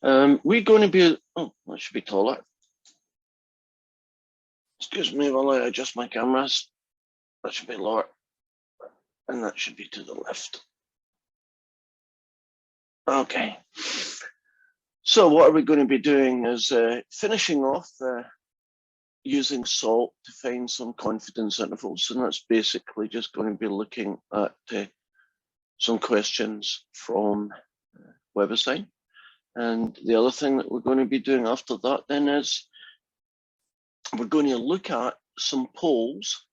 We're going to be, oh, that should be taller. Excuse me while I adjust my cameras. That should be lower. And that should be to the left. Okay. So what are we going to be doing is finishing off using SALT to find some confidence intervals. And that's basically just going to be looking at some questions from WebAssign. And the other thing that we're going to be doing after that then is we're going to look at some polls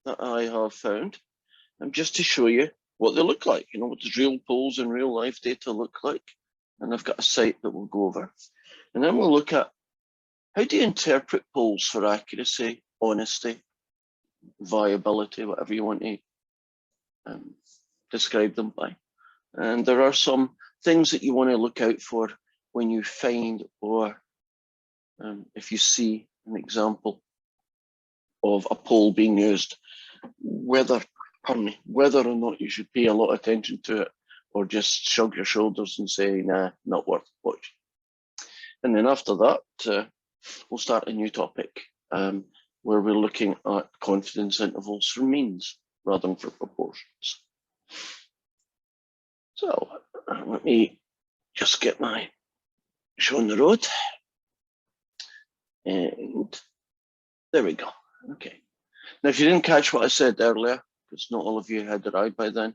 that I have found, and just to show you what they look like, what does real polls and real life data look like. And I've got a site that we'll go over. And then we'll look at how do you interpret polls for accuracy, honesty, viability, whatever you want to describe them by. And there are some things that you want to look out for when you find or if you see an example of a poll being used, whether or not you should pay a lot of attention to it or just shrug your shoulders and say, nah, not worth watching. And then after that, we'll start a new topic where we're looking at confidence intervals for means rather than for proportions. So let me just get my show on the road. And there we go. Okay. Now, if you didn't catch what I said earlier, because not all of you had arrived by then,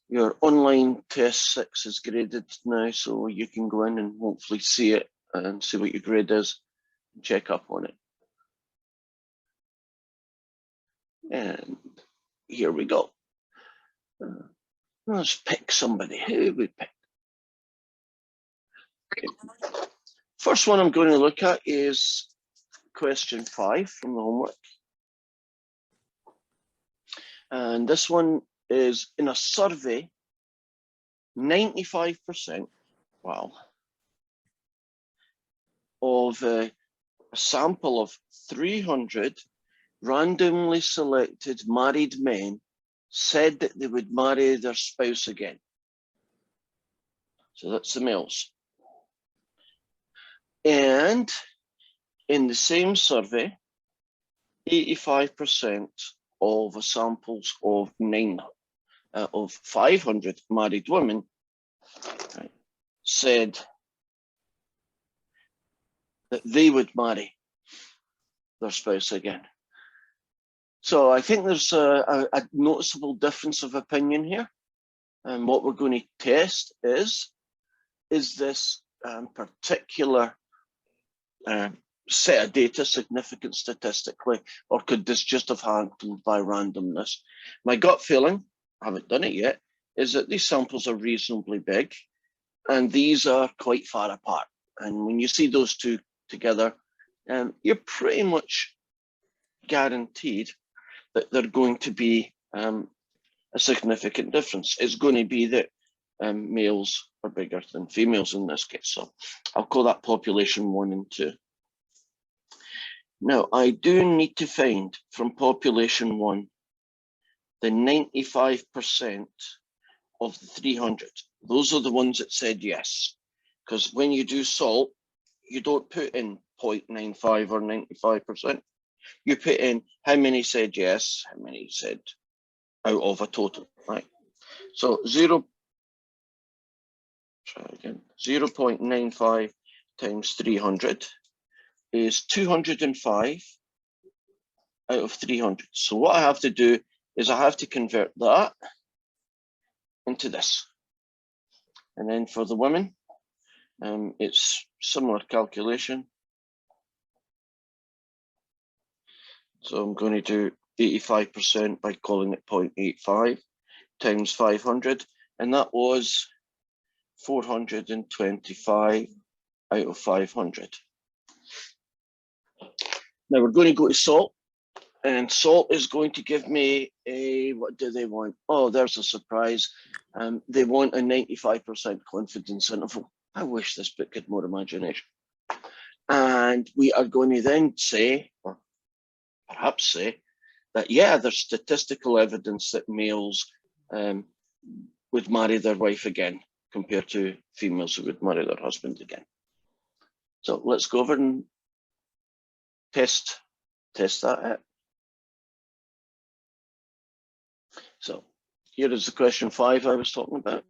your online test 6 is graded now, so you can go in and hopefully see it and see what your grade is and check up on it. And here we go. Let's pick somebody. Who we pick? Okay. First one I'm going to look at is question 5 from the homework. And this one is in a survey, 95%, wow, of a sample of 300 randomly selected married men said that they would marry their spouse again. So that's the males. And in the same survey, 85% of the samples of 500 married women said that they would marry their spouse again. So I think there's a noticeable difference of opinion here. And what we're going to test is this particular set of data significant statistically, or could this just have happened by randomness? My gut feeling, I haven't done it yet, is that these samples are reasonably big and these are quite far apart. And when you see those two together, you're pretty much guaranteed that they're going to be a significant difference. It's going to be that males are bigger than females in this case. So I'll call that population 1 and 2. Now, I do need to find from population 1 the 95% of the 300. Those are the ones that said yes. Because when you do SALT, you don't put in 0.95 or 95%. You put in how many said yes, how many said out of a total, right? So 0.95 times 300 is 205 out of 300. So what I have to do is I have to convert that into this. And then for the women, it's similar calculation. So I'm going to do 85% by calling it 0.85 times 500. And that was 425 out of 500. Now we're going to go to SALT, and SALT is going to give me a, what do they want? Oh, there's a surprise. They want a 95% confidence interval. I wish this book had more imagination. And we are going to then say, or perhaps say, that yeah, there's statistical evidence that males would marry their wife again, compared to females who would marry their husband again. So let's go over and test that out. So here is the question 5 I was talking about.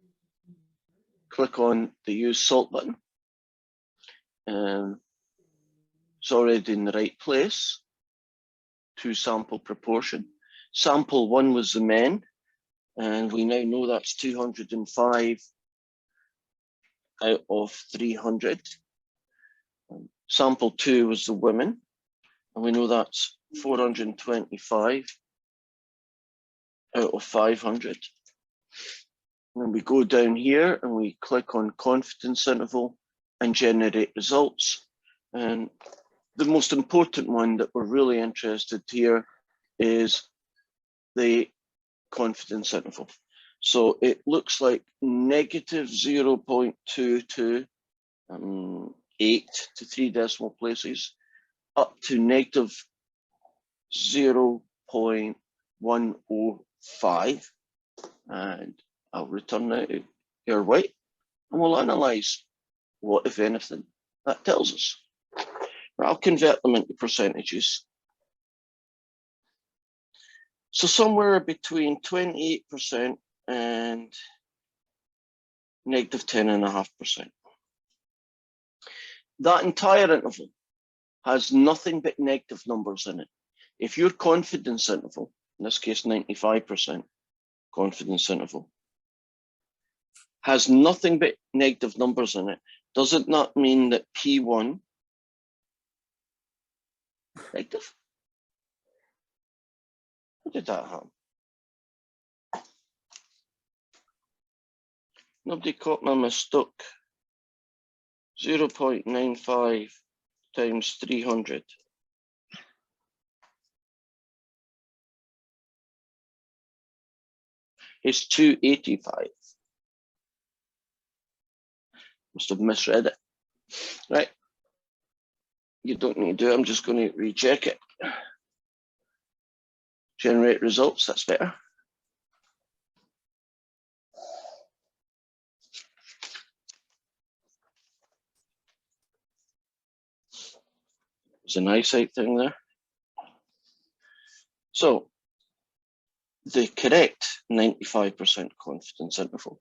Click on the use salt button. It's already in the right place to sample proportion. Sample 1 was the men, and we now know that's 205 out of 300. Sample 2 was the women, and we know that's 425 out of 500. And we go down here and we click on confidence interval and generate results. And the most important one that we're really interested here is the confidence interval. So it looks like negative 0.228 to 3 decimal places, up to negative 0.105. And I'll return now to your white, and we'll analyze what, if anything, that tells us. I'll convert them into percentages. So somewhere between 28% and negative 10.5%. That entire interval has nothing but negative numbers in it. If your confidence interval, in this case 95% confidence interval, has nothing but negative numbers in it, does it not mean that P1 negative? How did that happen? Nobody caught my mistake. 0.95 times 300. It's 285. Must have misread it. Right. You don't need to do it. I'm just going to recheck it. Generate results, that's better. It's an eyesight thing there. So the correct 95% confidence interval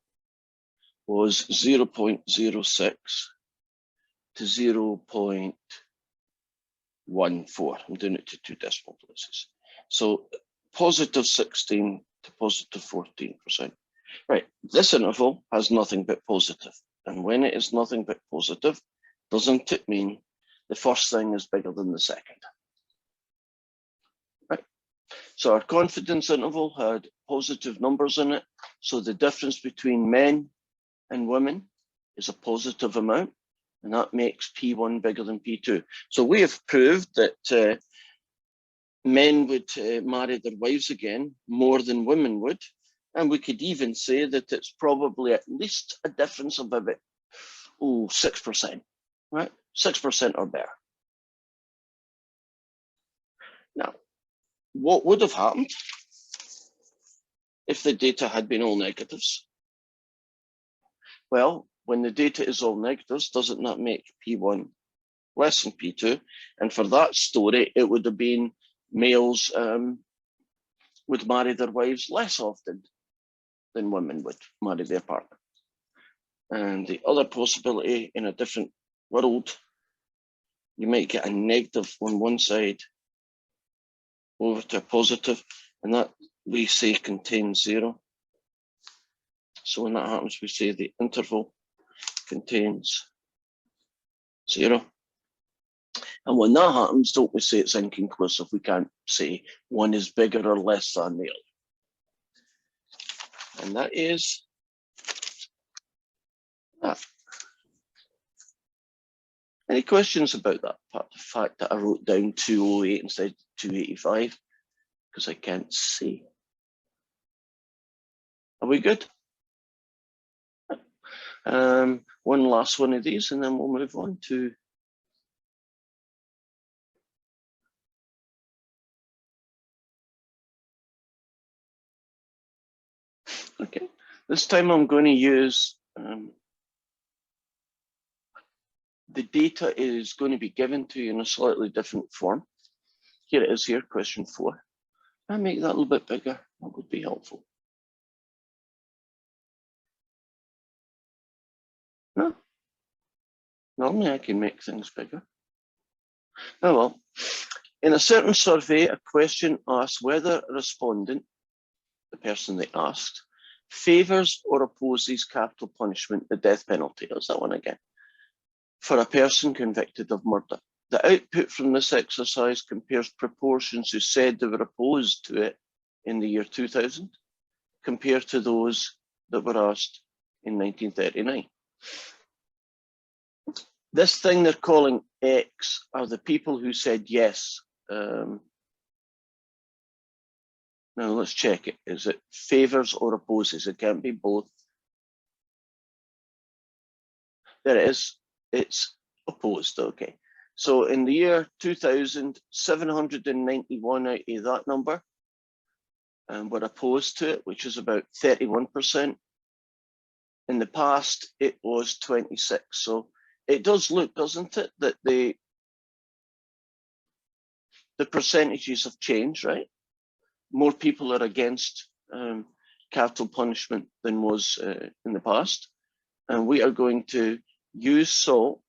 was 0.06 to 0.14. I'm doing it to 2 decimal places. So positive 16 to positive 14%. Right, this interval has nothing but positive. And when it is nothing but positive, doesn't it mean the first thing is bigger than the second? Right. So our confidence interval had positive numbers in it. So the difference between men and women is a positive amount, and that makes P1 bigger than P2. So we have proved that men would marry their wives again more than women would. And we could even say that it's probably at least a difference of about 6%, right? 6% or better. Now, what would have happened if the data had been all negatives? Well, when the data is all negatives, doesn't that make P1 less than P2? And for that story, it would have been males would marry their wives less often than women would marry their partner. And the other possibility, in a different world, you might get a negative on one side over to a positive, and that we say contains 0. So when that happens, we say the interval contains 0. And when that happens, don't we say it's inconclusive? We can't say one is bigger or less than the other. And that is that. Any questions about that part? The fact that I wrote down 208 instead of 285, because I can't see. Are we good? One last one of these, and then we'll move on to okay. This time I'm going to use the data is going to be given to you in a slightly different form. Here it is here, question 4. I make that a little bit bigger, that would be helpful. No, normally I can make things bigger. Oh well. In a certain survey, a question asks whether a respondent, the person they asked, favours or opposes capital punishment, the death penalty. That's that one again. For a person convicted of murder. The output from this exercise compares proportions who said they were opposed to it in the year 2000 compared to those that were asked in 1939. This thing they're calling X are the people who said yes. Now let's check it. Is it favours or opposes? It can't be both. There it is. It's opposed. Okay. So in the year 2000, 791 out of that number were opposed to it, which is about 31%. In the past, it was 26. So it does look, doesn't it, that the percentages have changed, right? More people are against capital punishment than was in the past. And we are going to use SALT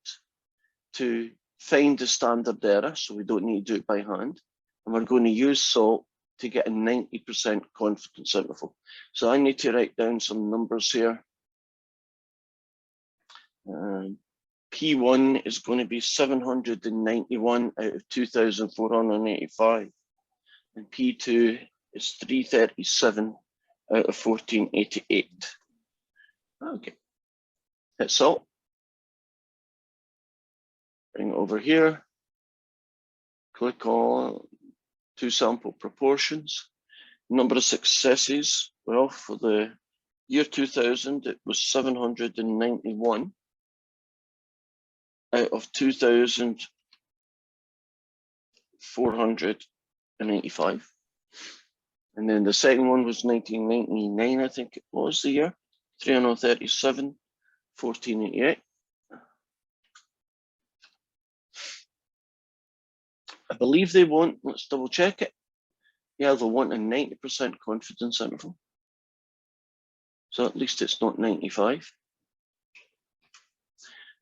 to find the standard error, so we don't need to do it by hand. And we're going to use SALT to get a 90% confidence interval. So I need to write down some numbers here. P1 is going to be 791 out of 2,485. And P2 is 337 out of 1488. Okay, that's all. Bring it over here. Click on two sample proportions. Number of successes. Well, for the year 2000, it was 791 out of 2,485. And then the second one was 1999, I think it was the year, 337, 1488. I believe they want, let's double check it. Yeah, they'll want a 90% confidence interval. So at least it's not 95.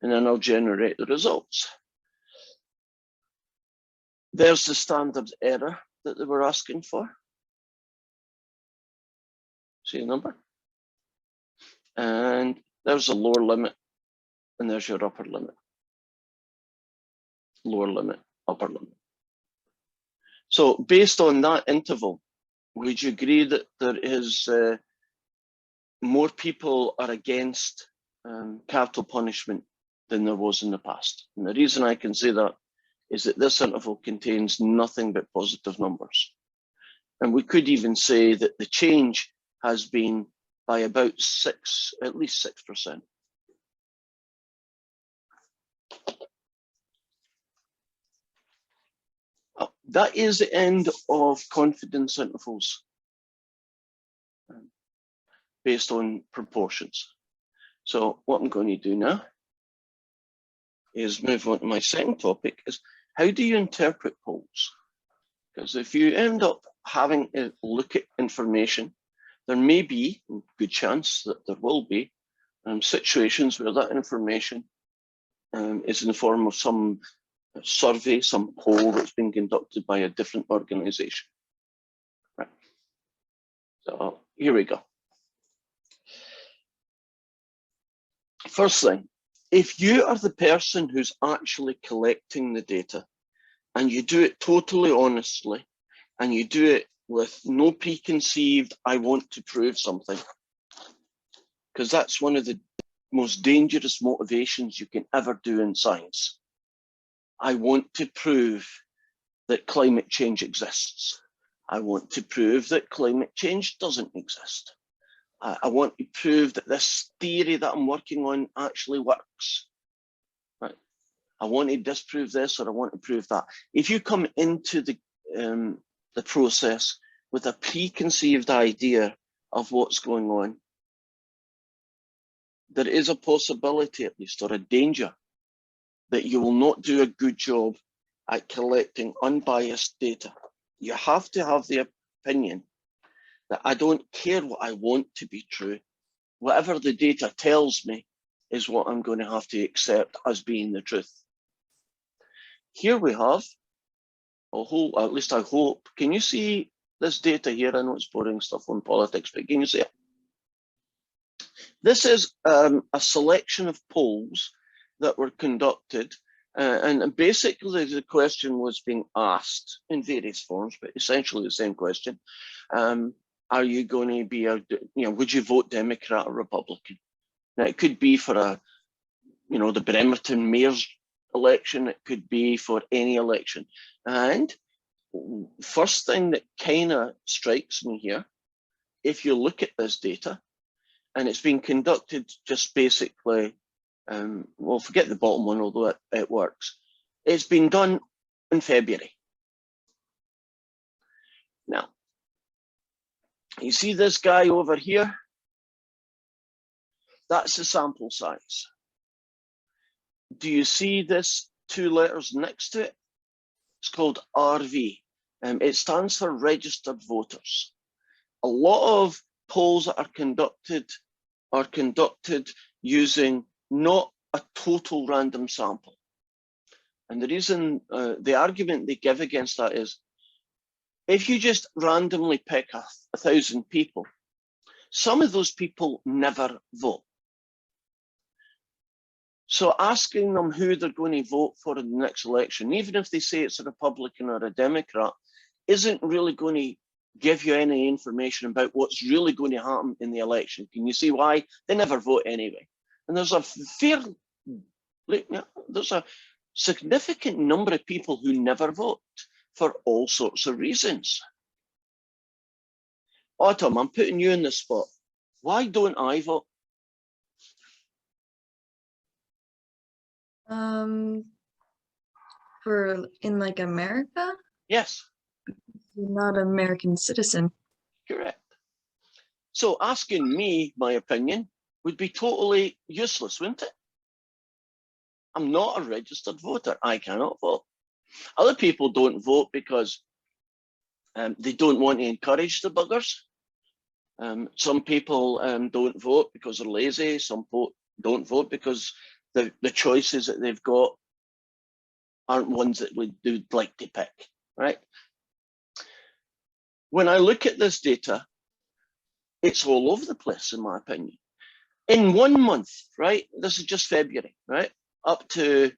And then I'll generate the results. There's the standard error that they were asking for. See the number? And there's a lower limit, and there's your upper limit. Lower limit, upper limit. So based on that interval, would you agree that there is more people are against capital punishment than there was in the past? And the reason I can say that is that this interval contains nothing but positive numbers. And we could even say that the change has been by about at least 6%. That is the end of confidence intervals based on proportions. So what I'm going to do now is move on to my second topic, is how do you interpret polls? Because if you end up having to look at information, there may be, a good chance that there will be, situations where that information is in the form of some survey, some poll that's been conducted by a different organization. Right. So here we go. First thing, if you are the person who's actually collecting the data and you do it totally honestly and you do it with no preconceived, I want to prove something, because that's one of the most dangerous motivations you can ever do in science. I want to prove that climate change exists. I want to prove that climate change doesn't exist. I want to prove that this theory that I'm working on actually works. Right? I want to disprove this, or I want to prove that. If you come into the process with a preconceived idea of what's going on, there is a possibility, at least, or a danger, that you will not do a good job at collecting unbiased data. You have to have the opinion that I don't care what I want to be true. Whatever the data tells me is what I'm going to have to accept as being the truth. Here we have a whole, at least I hope, can you see this data here? I know it's boring stuff on politics, but can you see it? This is a selection of polls that were conducted, and basically the question was being asked in various forms, but essentially the same question. Are you going to be, would you vote Democrat or Republican? Now, it could be for the Bremerton mayor's election. It could be for any election. And first thing that kind of strikes me here, if you look at this data, and it's been conducted just basically, well, forget the bottom one, although it works. It's been done in February. Now, you see this guy over here? That's the sample size. Do you see this 2 letters next to it? It's called RV. It stands for registered voters. A lot of polls that are conducted using not a total random sample. And the reason, the argument they give against that is, if you just randomly pick 1,000 people, some of those people never vote. So asking them who they're going to vote for in the next election, even if they say it's a Republican or a Democrat, isn't really going to give you any information about what's really going to happen in the election. Can you see why? They never vote anyway. And there's a significant number of people who never vote for all sorts of reasons. Autumn, I'm putting you in the spot. Why don't I vote? For in like America? Yes. You're not an American citizen. Correct. So asking me my opinion would be totally useless, wouldn't it? I'm not a registered voter. I cannot vote. Other people don't vote because they don't want to encourage the buggers. Some people don't vote because they're lazy. Some don't vote because the choices that they've got aren't ones that they'd like to pick, right? When I look at this data, it's all over the place, in my opinion. In 1 month, right? This is just February, right? Up to,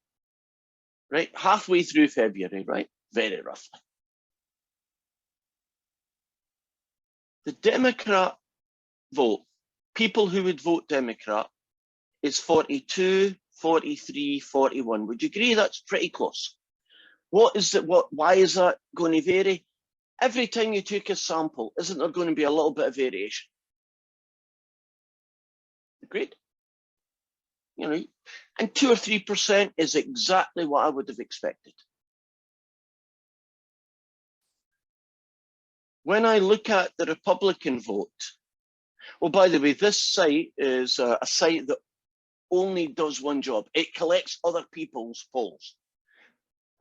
right, halfway through February, right? Very roughly. The Democrat vote, people who would vote Democrat, is 42, 43, 41. Would you agree that's pretty close? What is it? Why is that going to vary? Every time you took a sample, isn't there going to be a little bit of variation? Agreed? You know, and 2 or 3% is exactly what I would have expected. When I look at the Republican vote, well, by the way, this site is a site that only does one job. It collects other people's polls.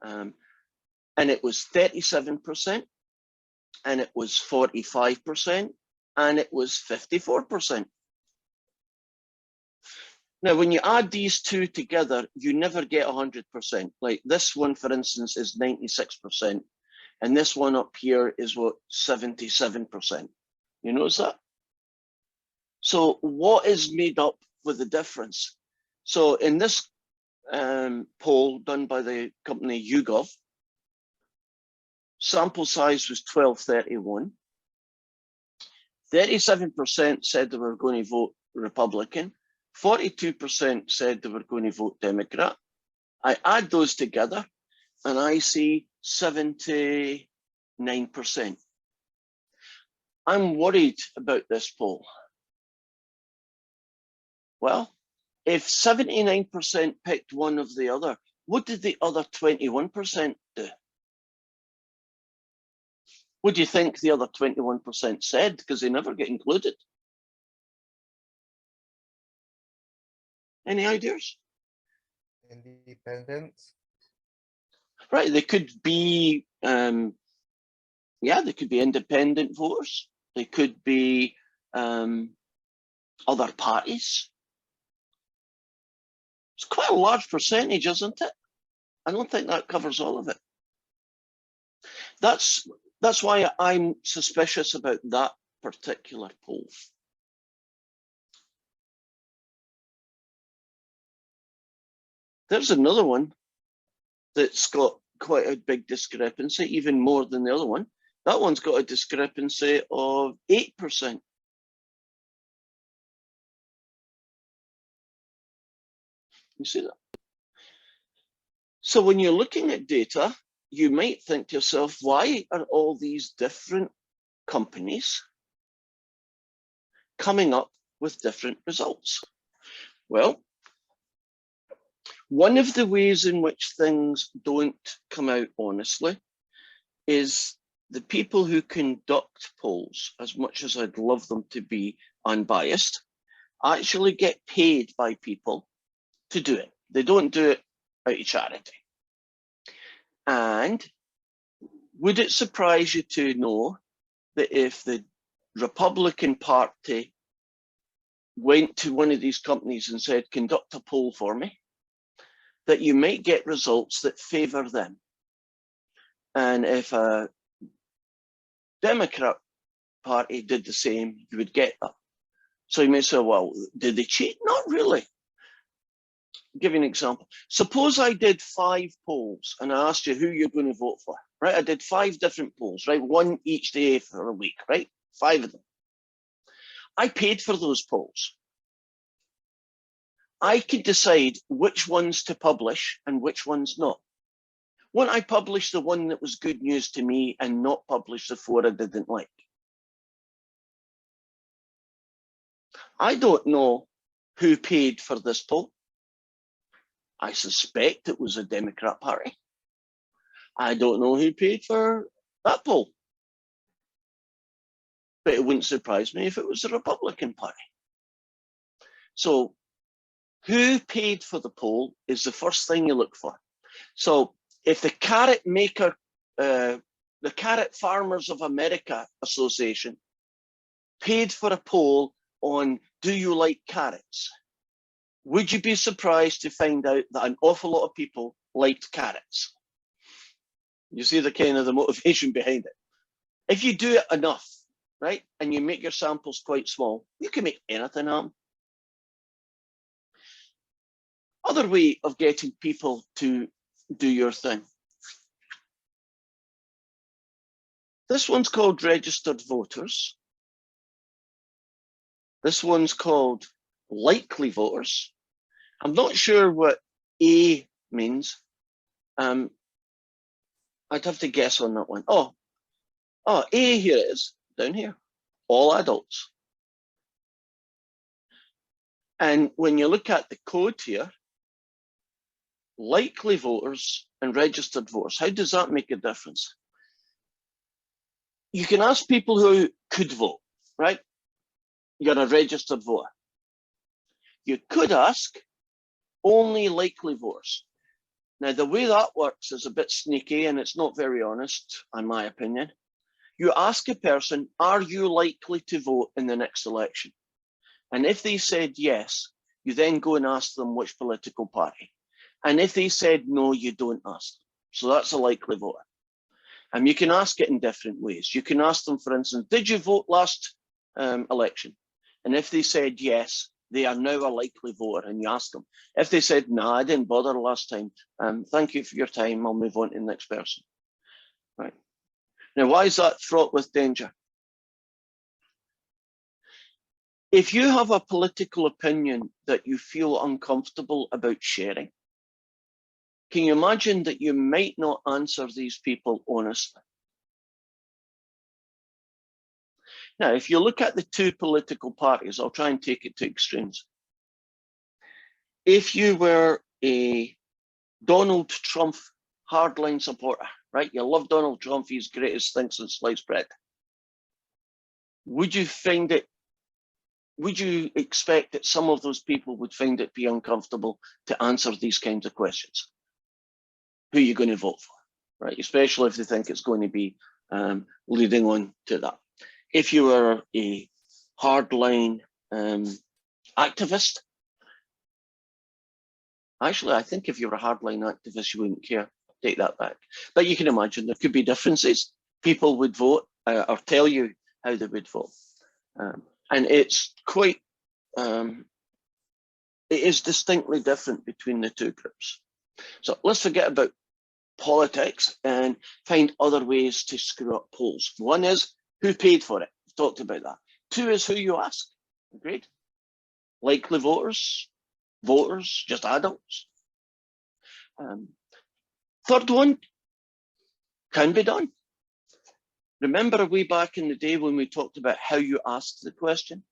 And it was 37%, and it was 45%, and it was 54%. Now, when you add these two together, you never get 100%. Like this one, for instance, is 96%. And this one up here is what, 77%. You notice that? So what is made up with the difference? So in this poll done by the company YouGov, sample size was 1231. 37% said they were going to vote Republican. 42% said they were going to vote Democrat. I add those together and I see 79%. I'm worried about this poll. Well, if 79% picked one of the other, what did the other 21% do? What do you think the other 21% said? Because they never get included. Any ideas? Independent. Right, they could be, yeah, they could be independent voters. They could be other parties. It's quite a large percentage, isn't it? I don't think that covers all of it. That's why I'm suspicious about that particular poll. There's another one that's got quite a big discrepancy, even more than the other one. That one's got a discrepancy of 8%. You see that? So when you're looking at data, you might think to yourself, why are all these different companies coming up with different results? Well, one of the ways in which things don't come out honestly is the people who conduct polls, as much as I'd love them to be unbiased, actually get paid by people to do it. They don't do it out of charity. And would it surprise you to know that if the Republican Party went to one of these companies and said, conduct a poll for me, that you might get results that favor them? And if a Democrat Party did the same, you would get that. So you may say, well, did they cheat? Not really. I'll give you an example. Suppose I did 5 polls and I asked you who you're going to vote for, right? I did 5 different polls, right? 1 each day for a week, right? 5 of them. I paid for those polls. I could decide which ones to publish and which ones not. Wouldn't I publish the one that was good news to me and not publish the 4 I didn't like? I don't know who paid for this poll. I suspect it was a Democrat Party. I don't know who paid for that poll. But it wouldn't surprise me if it was the Republican Party. So who paid for the poll is the first thing you look for. So if the carrot maker, the Carrot Farmers of America Association paid for a poll on do you like carrots, would you be surprised to find out that an awful lot of people liked carrots? You see the kind of the motivation behind it. If you do it enough, right, and you make your samples quite small, you can make anything happen. Other way of getting people to do your thing. This one's called registered voters. This one's called likely voters. I'm not sure what A means. I'd have to guess on that one. Oh, A, here it is, down here. All adults. And when you look at the code here, likely voters and registered voters, how does that make a difference? You can ask people who could vote, right? You're a registered voter. You could ask only likely voters. Now, the way that works is a bit sneaky and it's not very honest, in my opinion. You ask a person, are you likely to vote in the next election? And if they said yes, you then go and ask them which political party. And if they said no, you don't ask them. So that's a likely voter. And you can ask it in different ways. You can ask them, for instance, did you vote last election? And if they said yes, they are now a likely voter, and you ask them. If they said, no, I didn't bother last time, thank you for your time, I'll move on to the next person. Right. Now, why is that fraught with danger? If you have a political opinion that you feel uncomfortable about sharing, can you imagine that you might not answer these people honestly? Now, if you look at the 2 political parties, I'll try and take it to extremes. If you were a Donald Trump hardline supporter, right? You love Donald Trump, he's greatest thing since sliced bread. Would you find it would you expect that some of those people would find it be uncomfortable to answer these kinds of questions? Who are you going to vote for, right? Especially if they think it's going to be leading on to that. If you were a hardline activist, actually, I think if you were a hardline activist, you wouldn't care. Take that back. But you can imagine there could be differences. People would vote or tell you how they would vote. And it's quite, it is distinctly different between the two groups. So let's forget about politics and find other ways to screw up polls. One is who paid for it. We've talked about that. Two is who you ask. Agreed? Likely voters, just adults. Third one can be done. Remember way back in the day when we talked about how you asked the question?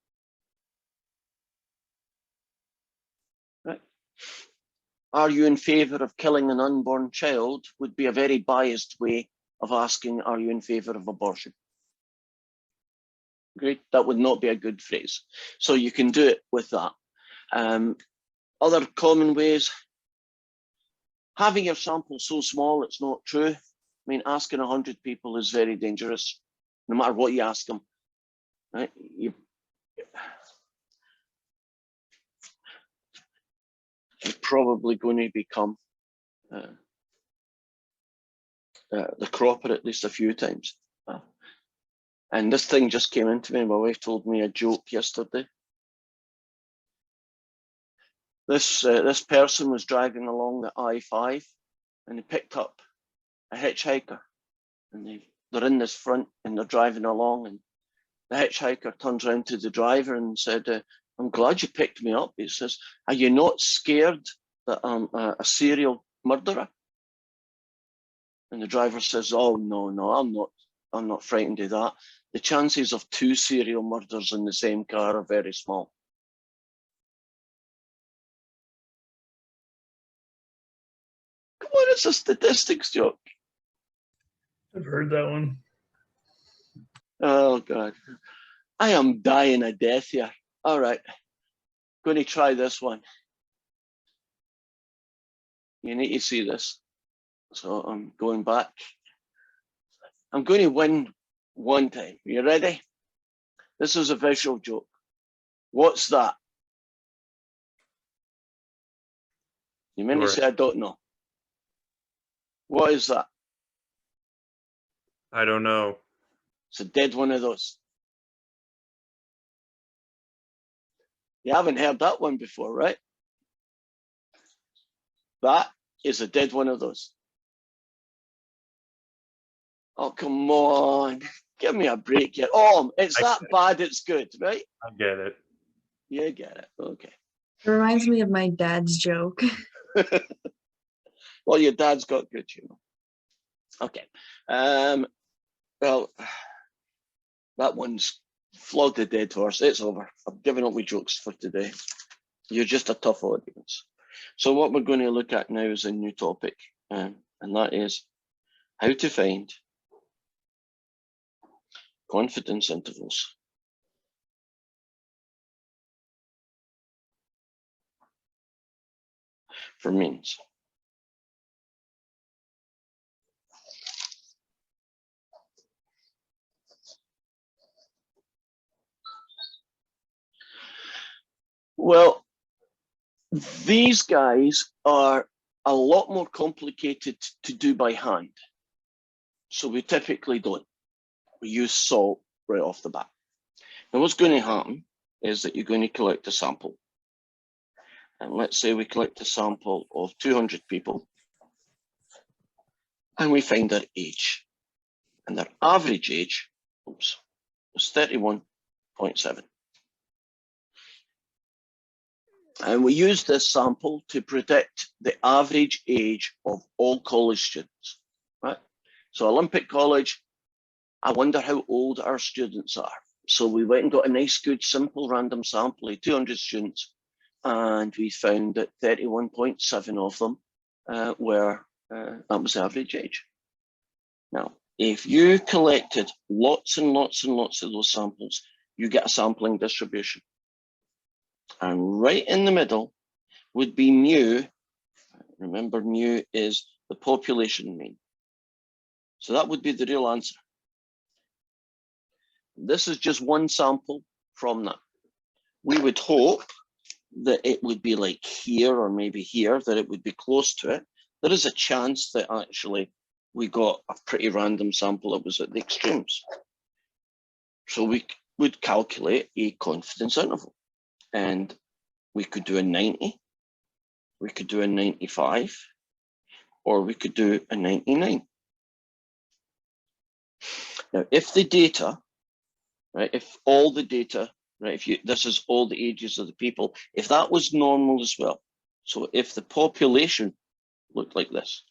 Right. Are you in favour of killing an unborn child would be a very biased way of asking, are you in favour of abortion? Great, that would not be a good phrase. So you can do it with that. Other common ways, having your sample so small it's not true. I mean, asking 100 people is very dangerous, no matter what you ask them. Right? You're probably going to become the cropper at least a few times. And this thing just came into me. My wife told me a joke yesterday. This person was driving along the I-5 and they picked up a hitchhiker, and they're in this front and they're driving along, and the hitchhiker turns around to the driver and said, I'm glad you picked me up. He says, are you not scared that I'm a serial murderer? And the driver says, oh, no, I'm not frightened of that. The chances of 2 serial murders in the same car are very small. Come on, it's a statistics joke. I've heard that one. Oh, God. I am dying of death here. All right. Going to try this one. You need to see this. So I'm going back. I'm going to win one time. You ready? This is a visual joke. What's that? You meant to say, I don't know. What is that? I don't know. It's a dead one of those. You haven't heard that one before, right? That is a dead one of those. Oh, come on. Give me a break here. Oh, it's that bad, it's good, right? I get it. You get it. Okay. It reminds me of my dad's joke. Well, your dad's got good humor. Okay. Well, that one's flogged a dead horse. It's over. I've given up with jokes for today. You're just a tough audience. So what we're going to look at now is a new topic, and that is how to find confidence intervals for means. Well, these guys are a lot more complicated to do by hand. So we typically don't. We use salt right off the bat. Now what's going to happen is that you're going to collect a sample. And let's say we collect a sample of 200 people and we find their age. And their average age, was 31.7. And we use this sample to predict the average age of all college students, right? So Olympic College, I wonder how old our students are. So we went and got a nice, good, simple random sample of 200 students, and we found that 31.7 of them that was the average age. Now, if you collected lots and lots and lots of those samples, you get a sampling distribution. And right in the middle would be mu. Remember, mu is the population mean. So that would be the real answer. This is just one sample from that. We would hope that it would be like here or maybe here, that it would be close to it. There is a chance that actually we got a pretty random sample that was at the extremes. So we would calculate a confidence interval, and we could do a 90, we could do a 95, or we could do a 99. Now, if the data, right, if all the data, right, if you, this is all the ages of the people, if that was normal as well, so if the population looked like this,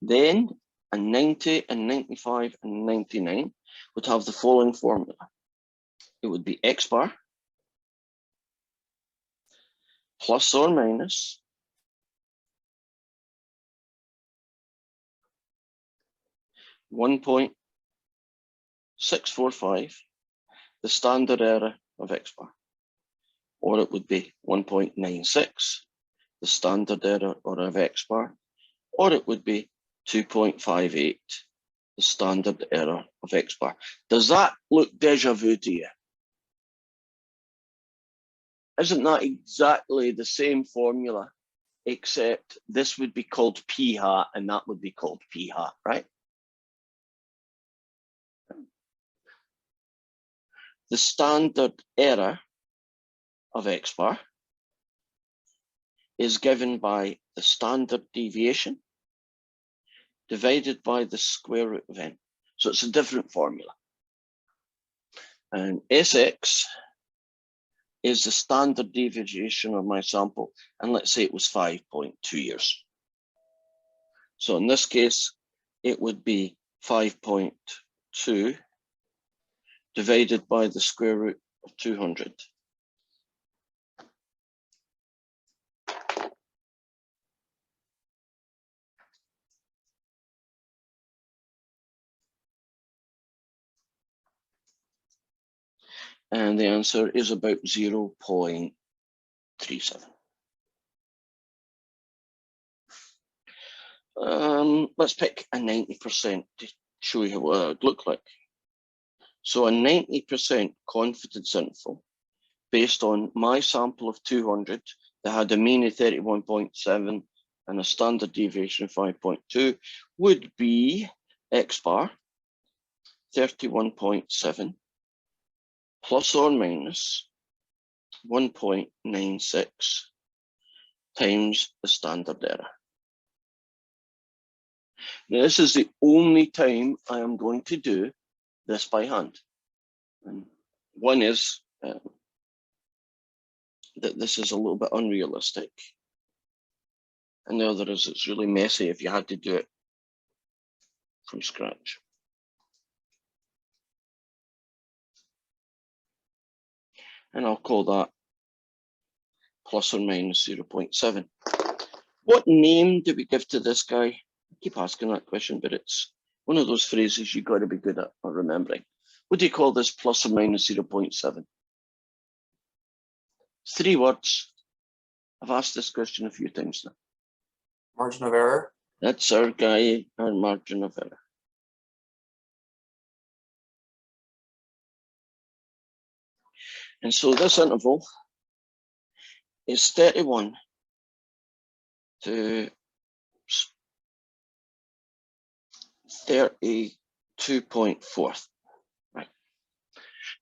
then a 90, a 95, and 99 would have the following formula. It would be X bar plus or minus 1.645, the standard error of X bar, or it would be 1.96, the standard error of X bar, or it would be 2.58, the standard error of X bar. Does that look deja vu to you? Isn't that exactly the same formula, except this would be called p hat and that would be called p hat, right? The standard error of X bar is given by the standard deviation divided by the square root of n. So it's a different formula. And Sx is the standard deviation of my sample. And let's say it was 5.2 years. So in this case, it would be 5.2 divided by the square root of 200. And the answer is about 0.37. Let's pick a 90% to show you what it would look like. So a 90% confidence interval based on my sample of 200 that had a mean of 31.7 and a standard deviation of 5.2 would be X bar 31.7 plus or minus 1.96 times the standard error. Now, this is the only time I am going to do this by hand. And one is that this is a little bit unrealistic. And the other is it's really messy if you had to do it from scratch. And I'll call that plus or minus 0.7. What name do we give to this guy? I keep asking that question, but it's one of those phrases you've got to be good at remembering. What do you call this plus or minus 0.7? 3 words. I've asked this question a few times now. Margin of error. That's our guy, our margin of error. And so this interval is 31 to 32.4. Right.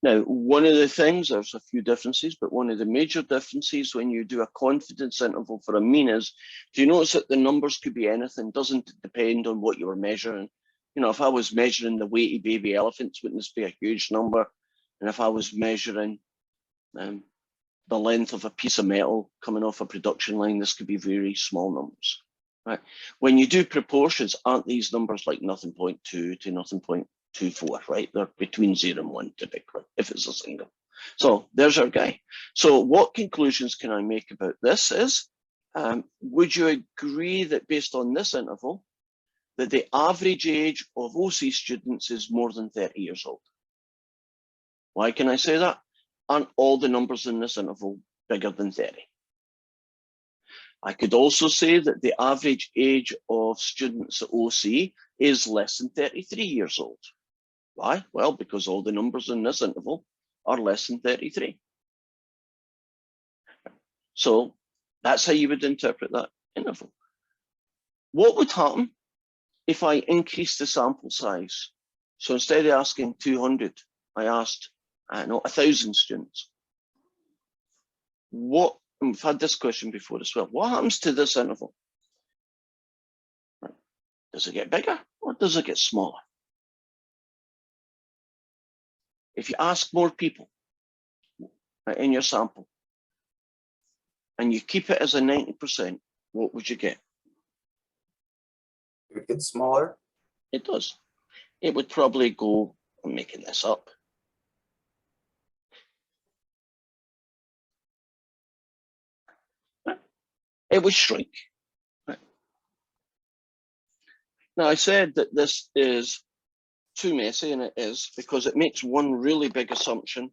Now, one of the things, there's a few differences, but one of the major differences when you do a confidence interval for a mean is, do you notice that the numbers could be anything? Doesn't depend on what you were measuring. You know, if I was measuring the weighty baby elephants, wouldn't this be a huge number? And if I was measuring the length of a piece of metal coming off a production line, this could be very small numbers. Right? When you do proportions, aren't these numbers like 0.2 to 0.24, right? They're between 0 and 1 typically, if it's a single. So there's our guy. So what conclusions can I make about this is, would you agree that based on this interval, that the average age of OC students is more than 30 years old? Why can I say that? aren't all the numbers in this interval bigger than 30? I could also say that the average age of students at OC is less than 33 years old. Why? Well, because all the numbers in this interval are less than 33. So that's how you would interpret that interval. What would happen if I increase the sample size? So instead of asking 200, I asked, 1,000 students. What, and we've had this question before as well, what happens to this interval? Does it get bigger or does it get smaller? If you ask more people in your sample and you keep it as a 90%, what would you get? It would get smaller. It does. It would probably go, I'm making this up. It would shrink. Now, I said that this is too messy, and it is, because it makes one really big assumption.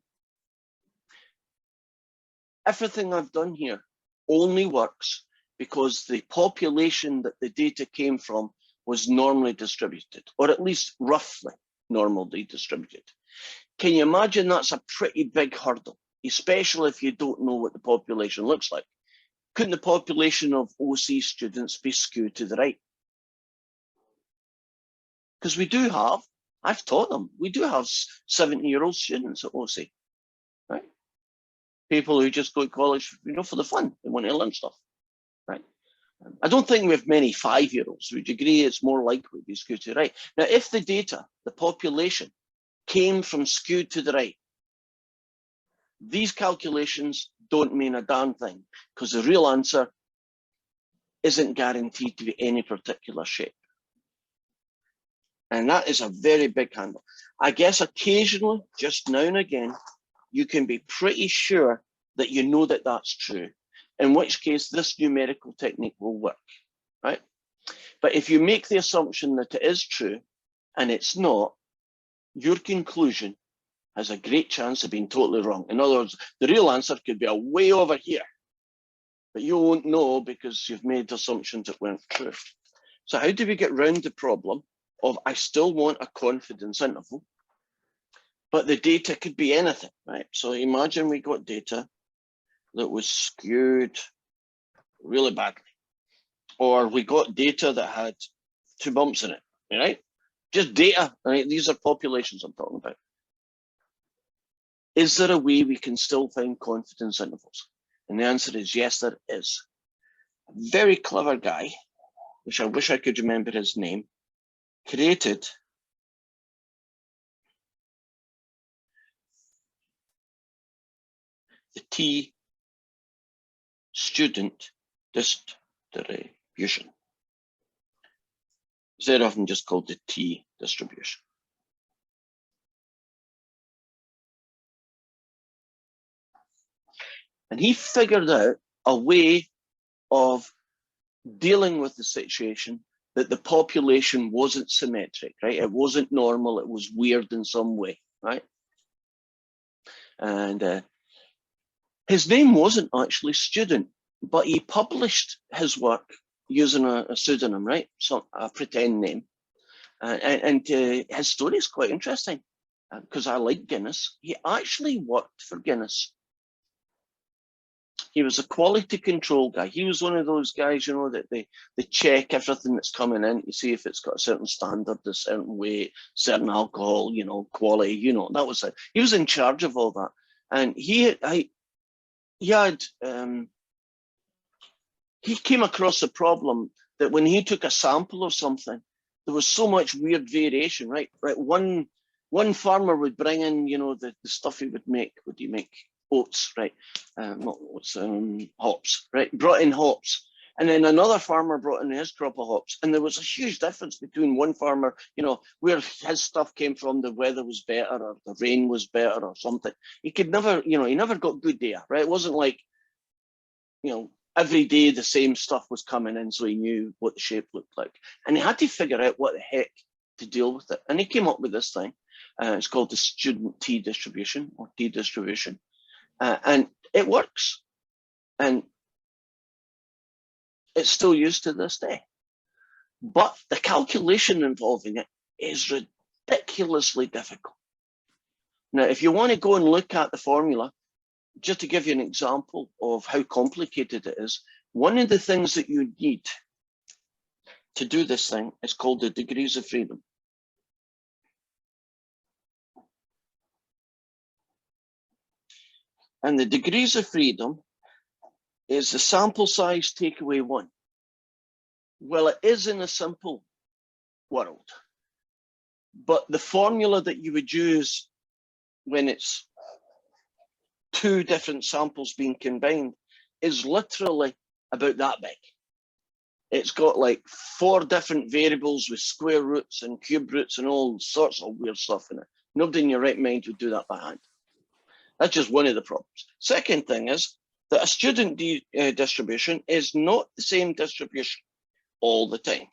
Everything I've done here only works because the population that the data came from was normally distributed, or at least roughly normally distributed. Can you imagine that's a pretty big hurdle, especially if you don't know what the population looks like? Couldn't the population of OC students be skewed to the right? Because we do have, I've taught them, we do have 70-year-old students at OC, right? People who just go to college, for the fun, they want to learn stuff, right? I don't think we have many 5-year-olds. Would you agree it's more likely to be skewed to the right? Now, if the data, the population, came from skewed to the right, these calculations don't mean a darn thing, because the real answer isn't guaranteed to be any particular shape. And that is a very big handle. I guess occasionally, just now and again, you can be pretty sure that you know that that's true, in which case this numerical technique will work, right? But if you make the assumption that it is true and it's not, your conclusion has a great chance of being totally wrong. In other words, the real answer could be a way over here, but you won't know because you've made assumptions that weren't true. So how do we get around the problem of I still want a confidence interval, but the data could be anything, right? So imagine we got data that was skewed really badly, or we got data that had 2 bumps in it, right? Just data, right? These are populations I'm talking about. Is there a way we can still find confidence intervals? And the answer is yes, there is. A very clever guy, which I wish I could remember his name, created the T-student distribution. They're often just called the T distribution. And he figured out a way of dealing with the situation that the population wasn't symmetric, right? It wasn't normal, it was weird in some way, right? And his name wasn't actually Student, but he published his work using a pseudonym, right? So a pretend name. And his story is quite interesting because I like Guinness. He actually worked for Guinness. He was a quality control guy. He was one of those guys, that they check everything that's coming in to see if it's got a certain standard, a certain weight, certain alcohol, quality, that was it. He was in charge of all that. And he came across a problem that when he took a sample of something, there was so much weird variation, right? One farmer would bring in, the stuff he would make. Would he make oats, right? Not oats, hops, right? Brought in hops. And then another farmer brought in his crop of hops. And there was a huge difference between one farmer, where his stuff came from, the weather was better or the rain was better or something. He could never, he never got good data, right? It wasn't like, every day the same stuff was coming in, so he knew what the shape looked like. And he had to figure out what the heck to deal with it. And he came up with this thing. It's called the student T distribution or T distribution. And it works. And it's still used to this day. But the calculation involving it is ridiculously difficult. Now, if you want to go and look at the formula, just to give you an example of how complicated it is, one of the things that you need to do this thing is called the degrees of freedom. And the degrees of freedom is the sample size take away 1. Well, it is in a simple world, but the formula that you would use when it's 2 different samples being combined is literally about that big. It's got like 4 different variables with square roots and cube roots and all sorts of weird stuff in it. Nobody in your right mind would do that by hand. That's just one of the problems. Second thing is that a student distribution is not the same distribution all the time.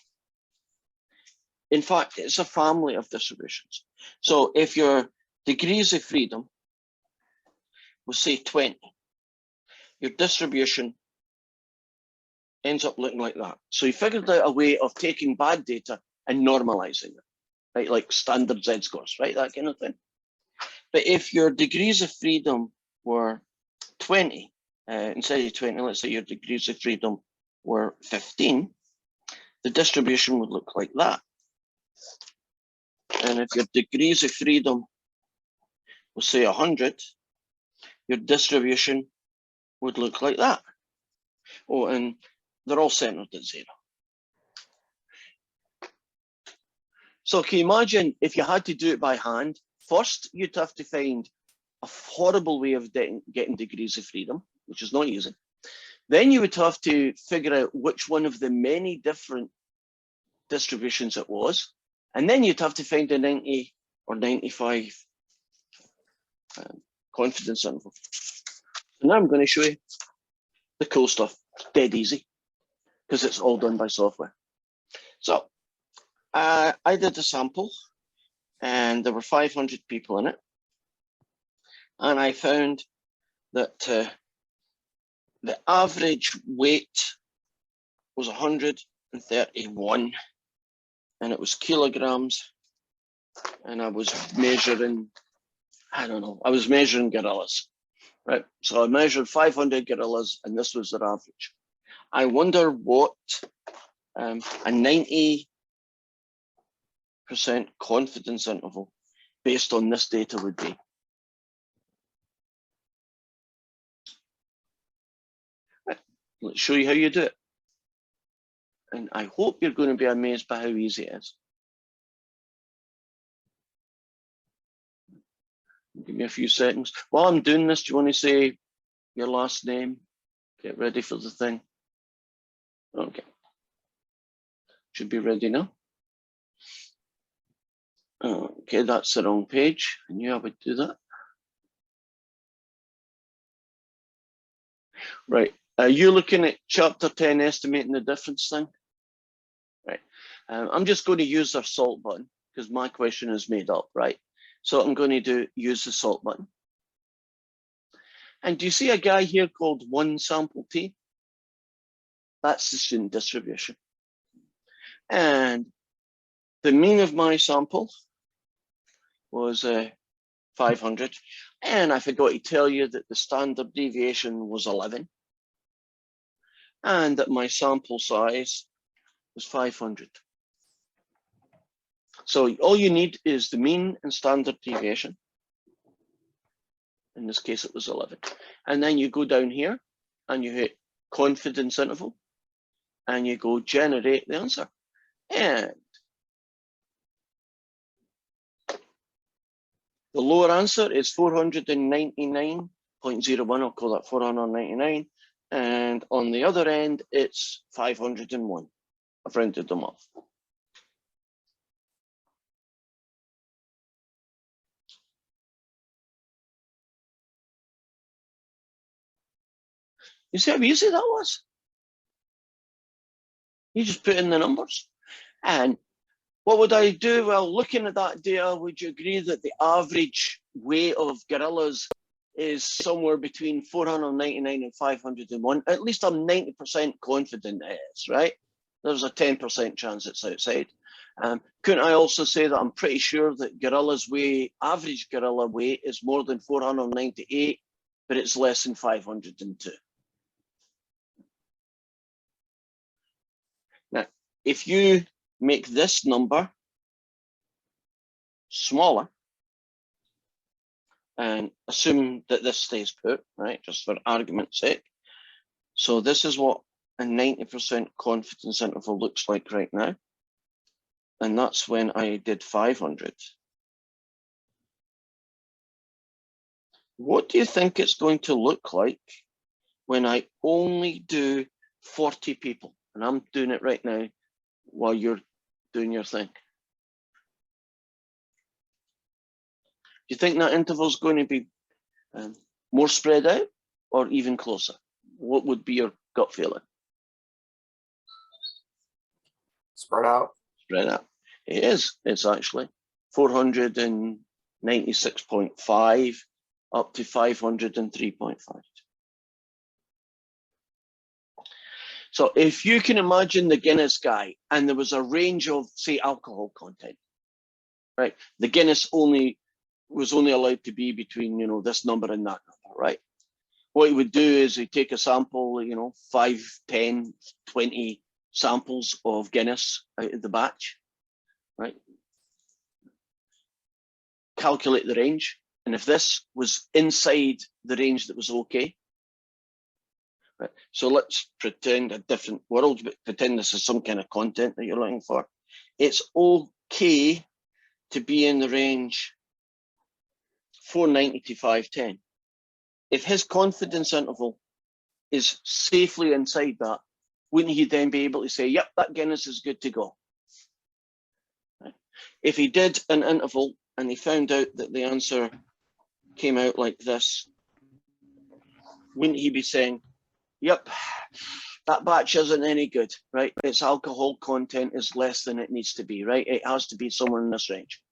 In fact, it's a family of distributions. So if your degrees of freedom was, say, 20, your distribution ends up looking like that. So you figured out a way of taking bad data and normalizing it, right? Like standard z-scores, right? That kind of thing. But if your degrees of freedom were 20, instead of 20, let's say your degrees of freedom were 15, the distribution would look like that. And if your degrees of freedom was, say, 100, your distribution would look like that. Oh, and they're all centered at 0. So can you imagine if you had to do it by hand? First, you'd have to find a horrible way of getting degrees of freedom, which is not easy. Then you would have to figure out which one of the many different distributions it was. And then you'd have to find a 90 or 95 confidence interval. So now I'm going to show you the cool stuff. Dead easy, because it's all done by software. So I did a sample, and there were 500 people in it. And I found that the average weight was 131, and it was kilograms. And I was measuring, I don't know, I was measuring gorillas, right? So I measured 500 gorillas, and this was their average. I wonder what a 90% confidence interval based on this data would be. Let's show you how you do it. And I hope you're going to be amazed by how easy it is. Give me a few seconds. While I'm doing this, do you want to say your last name? Get ready for the thing. Okay. Should be ready now. Okay, that's the wrong page. I knew I would do that. Right. Are you looking at chapter 10, estimating the difference thing? Right. I'm just going to use the salt button because my question is made up, right? So I'm going to use the salt button. And do you see a guy here called 1 sample T? That's the student distribution. And the mean of my sample was 500. And I forgot to tell you that the standard deviation was 11. And that my sample size was 500. So all you need is the mean and standard deviation. In this case, it was 11. And then you go down here and you hit confidence interval and you go generate the answer. And the lower answer is 499.01. I'll call that 499. And on the other end, it's 501. I've rounded them off. You see how easy that was? You just put in the numbers. And what would I do? Well, looking at that data, would you agree that the average weight of gorillas is somewhere between 499 and 501. At least I'm 90% confident it is, right? There's a 10% chance it's outside. Couldn't I also say that I'm pretty sure that gorilla's weight, average gorilla weight, is more than 498, but it's less than 502? Now, if you make this number smaller and assume that this stays put, right, just for argument's sake. So this is what a 90% confidence interval looks like right now. And that's when I did 500. What do you think it's going to look like when I only do 40 people? And I'm doing it right now while you're doing your thing. Do you think that interval is going to be more spread out or even closer? What would be your gut feeling? Spread out. Spread out. It is. It's actually 496.5 up to 503.5. So if you can imagine the Guinness guy and there was a range of, say, alcohol content, right? The Guinness was only allowed to be between, you know, this number and that number, right? What he would do is he'd take a sample, you know, 5, 10, 20 samples of Guinness out of the batch, right? Calculate the range. And if this was inside the range that was okay, right? So let's pretend a different world, but pretend this is some kind of content that you're looking for. It's okay to be in the range 490 to 510. If his confidence interval is safely inside that, wouldn't he then be able to say, yep, that Guinness is good to go? Right. If he did an interval and he found out that the answer came out like this, wouldn't he be saying, yep, that batch isn't any good, right? Its alcohol content is less than it needs to be, right? It has to be somewhere in this range.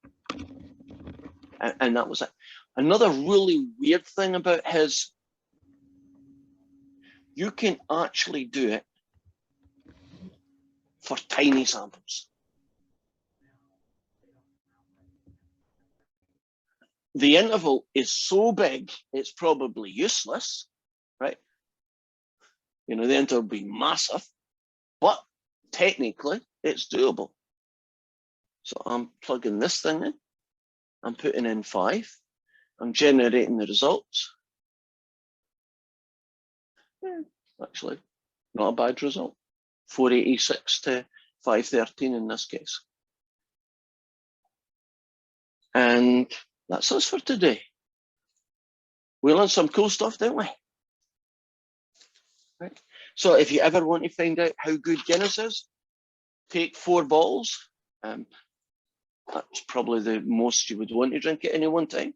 And that was it. Another really weird thing about his, you can actually do it for tiny samples. The interval is so big, it's probably useless, right? You know, the interval will be massive, but technically it's doable. So I'm plugging this thing in, I'm putting in 5, I'm generating the results. Yeah, actually, not a bad result. 486 to 513 in this case. And that's us for today. We learned some cool stuff, didn't we? Right. So if you ever want to find out how good Guinness is, take 4 bottles. That's probably the most you would want to drink at any one time.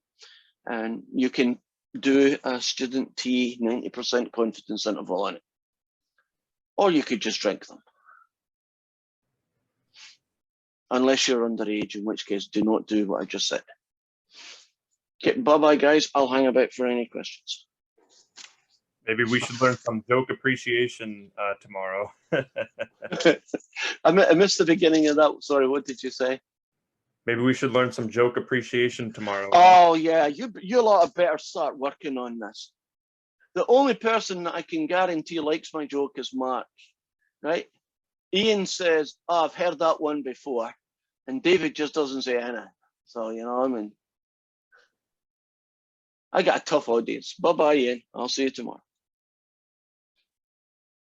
And you can do a student tea 90% confidence interval on it. Or you could just drink them. Unless you're underage, in which case do not do what I just said. Okay, bye-bye guys. I'll hang about for any questions. Maybe we should learn some joke appreciation tomorrow. I missed the beginning of that. Sorry, what did you say? Maybe we should learn some joke appreciation tomorrow. Oh yeah, you lot had better start working on this. The only person that I can guarantee likes my joke is Mark, right? Ian says, oh, I've heard that one before. And David just doesn't say anything. So, you know, I mean, I got a tough audience. Bye-bye, Ian. I'll see you tomorrow.